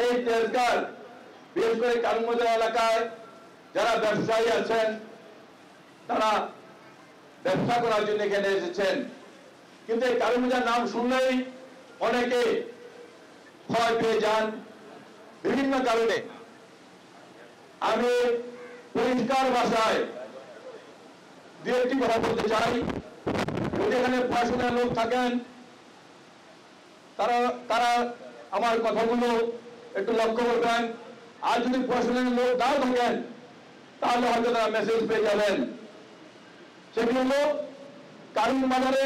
এই তেজগাঁর বিশেষ করে কারুমজা এলাকায় যারা ব্যবসায়ী আছেন তারা ব্যবসা করার জন্য এখানে এসেছেন, কিন্তু এই কারুমজার নাম শুনলেই অনেকে ভয় পেয়ে যান বিভিন্ন কারণে। আমি পরিষ্কার ভাষায় দু একটি কথা বলতে চাই। যদি এখানে পড়াশোনার লোক থাকেন তারা আমার কথাগুলো একটু লক্ষ্য করবেন, আর যদি পড়াশোনার লোক নাও থাকেন তাহলে হয়তো তারা মেসেজ পেয়ে যাবেন। সেটি হলো কারুন বাজারে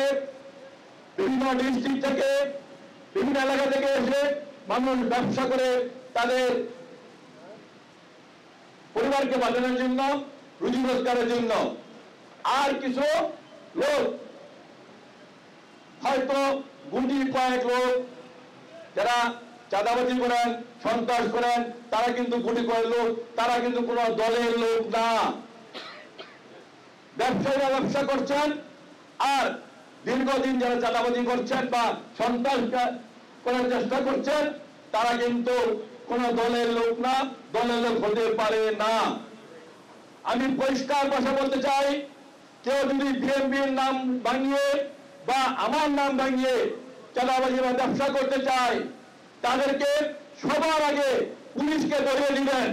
বিভিন্ন ডিস্ট্রিক্ট থেকে বিভিন্ন এলাকা থেকে এসে মানুষ ব্যবসা করে তাদের পরিবারকে বাঁচানোর জন্য, রুজি রোজগারের জন্য। আর কিছু লোক হয়তো গুটি কয়েক লোক যারা চাঁদাবাজি করেন, সন্ত্রাস করেন, তারা কিন্তু গুটি কয়েক লোক, তারা কিন্তু কোন দলের লোক না। ব্যবসায়ীরা ব্যবসা করছেন, আর দীর্ঘদিন যারা চাঁদাবাজি করছেন বা সন্ত্রাস করার চেষ্টা করছেন তারা কিন্তু কোন দলের লোক না, দলের লোক হতে পারে না। আমি পরিষ্কার ভাষা বলতে চাই, কেউ যদি বিএনপির নাম ভাঙিয়ে বা আমার নাম ভাঙিয়ে চাঁদাবাজি বা ব্যবসা করতে চায় তাদেরকে সবার আগে পুলিশকে ধরিয়ে দিবেন।